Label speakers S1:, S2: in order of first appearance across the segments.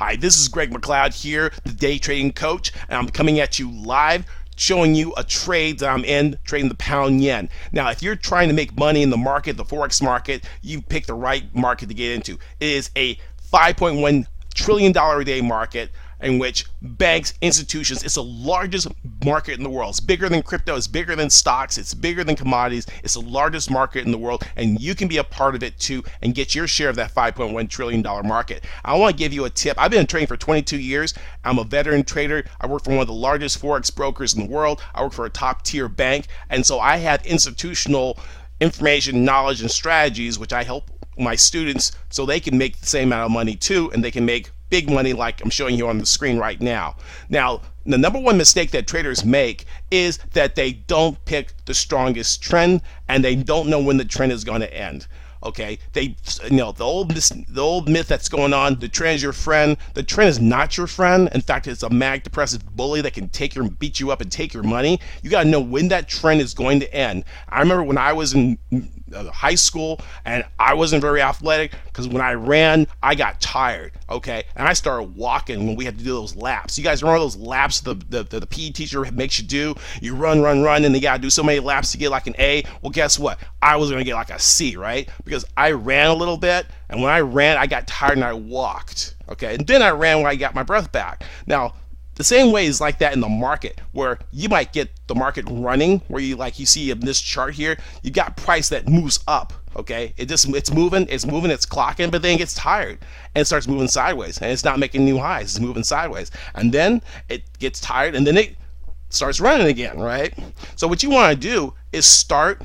S1: Hi, this is Greg McLeod here, the day trading coach, and I'm coming at you live showing you a trade that I'm in, trading the pound yen. Now, if you're trying to make money in the market, the Forex market, you pick the right market to get into. It is a $5.1 trillion a day market in which banks, institutions, it's the largest market in the world. It's bigger than crypto, it's bigger than stocks, it's bigger than commodities, it's the largest market in the world, and you can be a part of it too and get your share of that $5.1 trillion market. I want to give you a tip. I've been trading for 22 years. I'm a veteran trader. I work for one of the largest Forex brokers in the world. I work for a top tier bank, and so I have institutional information, knowledge, and strategies which I help my students so they can make the same amount of money too, and they can make big money like I'm showing you on the screen right now. Now, the number one mistake that traders make is that they don't pick the strongest trend and they don't know when the trend is going to end. Okay, the old myth that's going on, the trend is your friend. The trend is not your friend. In fact, it's a manic depressive bully that can beat you up and take your money. You got to know when that trend is going to end. I remember when I was in high school and I wasn't very athletic because when I ran, I got tired. Okay, and I started walking when we had to do those laps. You guys remember those laps the PE teacher makes you do? You run, and you got to do so many laps to get like an A. Well, guess what? I was going to get like a C, right? Because I ran a little bit, and when I ran, I got tired and I walked. Okay, and then I ran when I got my breath back. Now, the same way is like that in the market, where you might get the market running, where you see in this chart here, you got price that moves up. Okay, it's moving, it's clocking, but then it gets tired and it starts moving sideways, and it's not making new highs, it's moving sideways, and then it gets tired, and then it starts running again, right? So what you want to do is start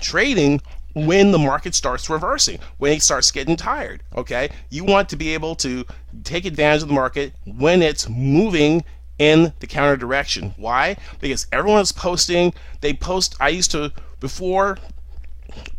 S1: trading when the market starts reversing, when it starts getting tired. Okay, you want to be able to take advantage of the market when it's moving in the counter direction. Why? Because everyone is posting. Before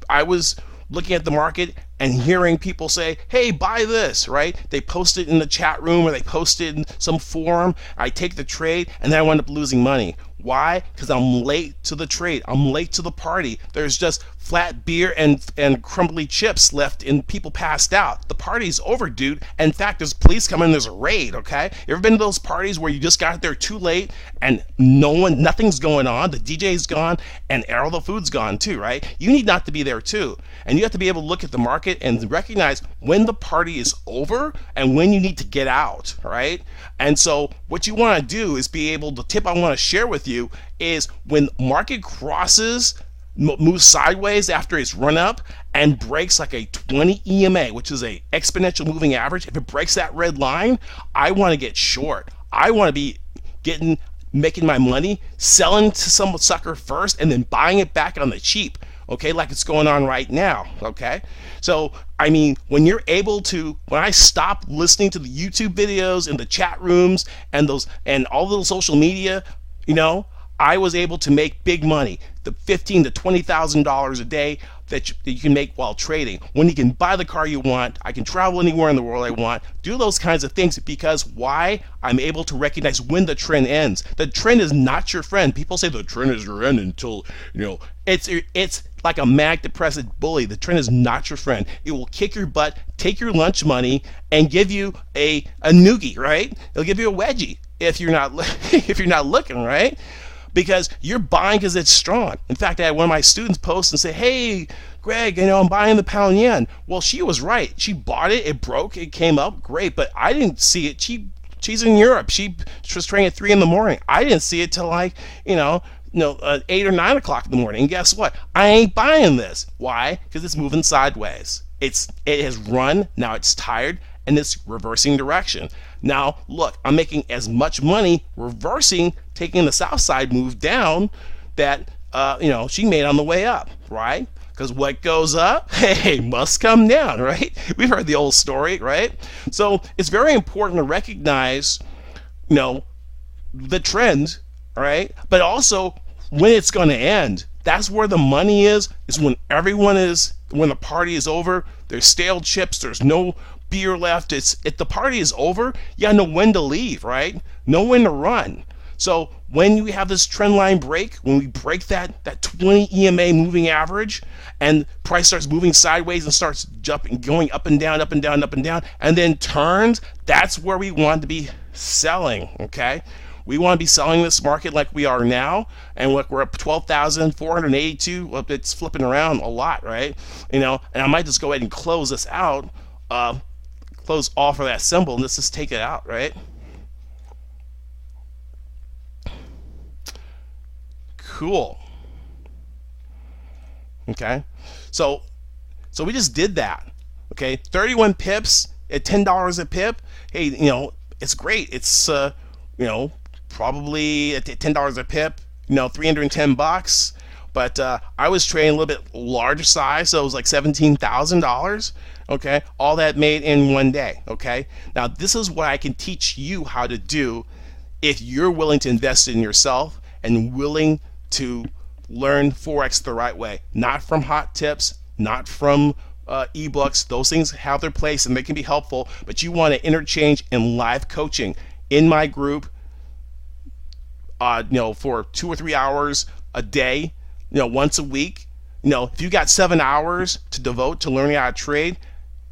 S1: I was looking at the market and hearing people say, hey, buy this, right? They post it in the chat room or they post it in some forum. I take the trade and then I wind up losing money. Why? Because I'm late to the trade. I'm late to the party. There's just flat beer and crumbly chips left and people passed out. The party's over, dude. And in fact, there's police coming, there's a raid, okay? You ever been to those parties where you just got there too late and nothing's going on, the DJ's gone, and all the food's gone too, right? You need not to be there too. And you have to be able to look at the market and recognize when the party is over and when you need to get out, right? And so what you want to do is be able, the tip I want to share with you is when market crosses, moves sideways after it's run up and breaks like a 20 EMA, which is a exponential moving average. If it breaks that red line, I want to get short. I want to be making my money, selling to some sucker first and then buying it back on the cheap. Okay, like it's going on right now. Okay, so I mean, when I stop listening to the YouTube videos and the chat rooms and all the social media, I was able to make big money, the $15,000 to $20,000 a day that you can make while trading. When you can buy the car you want, I can travel anywhere in the world I want, do those kinds of things because why? I'm able to recognize when the trend ends. The trend is not your friend. People say the trend is your end until, it's like a manic depressive bully. The trend is not your friend. It will kick your butt, take your lunch money, and give you a noogie, right? It'll give you a wedgie if you're not looking, right? Because you're buying because it's strong. In fact, I had one of my students post and say, hey, Greg, I'm buying the pound yen. Well, she was right. She bought it. It broke. It came up. Great. But I didn't see it. She's in Europe. She was trading at 3 in the morning. I didn't see it till 8 or 9 o'clock in the morning. And guess what? I ain't buying this. Why? Because it's moving sideways. It has run. Now it's tired. And it's reversing direction. Now, look, I'm making as much money reversing, taking the south side move down that, she made on the way up, right? Because what goes up, hey, must come down, right? We've heard the old story, right? So it's very important to recognize, the trend, right? But also when it's going to end. That's where the money is when when the party is over, there's stale chips, there's no beer left. If the party is over, you gotta know when to leave, right? Know when to run. So when we have this trend line break, when we break that 20 EMA moving average, and price starts moving sideways and starts jumping, going up and down, up and down, up and down, and then turns, that's where we want to be selling. Okay, we want to be selling this market like we are now, and look, we're up 12,482. Well, it's flipping around a lot, right? And I might just go ahead and close this out, close off of that symbol, and let's just take it out, right? Cool. Okay, so we just did that. Okay, 31 pips at $10 a pip. Hey, it's great. It's probably at $10 a pip, $310. But I was trading a little bit larger size, so it was like $17,000. Okay, all that made in one day. Okay, now this is what I can teach you how to do if you're willing to invest in yourself and willing to learn Forex the right way, not from hot tips, not from ebooks. Those things have their place and they can be helpful, but you want to interchange in live coaching in my group, for 2 or 3 hours a day, once a week. If you got 7 hours to devote to learning how to trade,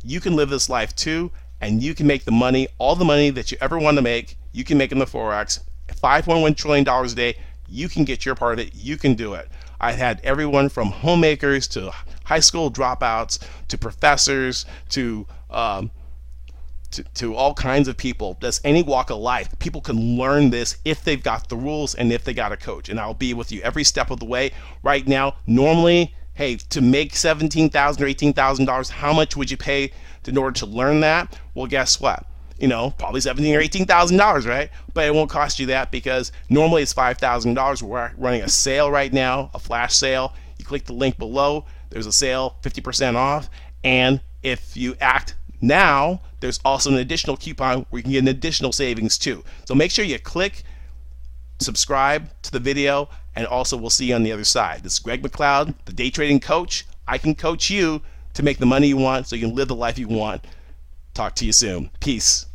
S1: you can live this life too, and you can make the money, all the money that you ever want to make. You can make in the Forex, $5.1 trillion a day. You can get your part of it. You can do it. I had everyone from homemakers to high school dropouts to professors to all kinds of people. That's any walk of life. People can learn this if they've got the rules and if they got a coach. And I'll be with you every step of the way. Right now, normally, hey, to make $17,000 or $18,000, how much would you pay in order to learn that? Well, guess what? Probably $17,000 or $18,000, right? But it won't cost you that, because normally it's $5,000. We're running a sale right now, a flash sale. You click the link below, there's a sale, 50% off. And if you act now, there's also an additional coupon where you can get an additional savings too. So make sure you click subscribe to the video, and also we'll see you on the other side. This is Greg McLeod, the day trading coach. I can coach you to make the money you want so you can live the life you want. Talk to you soon. Peace.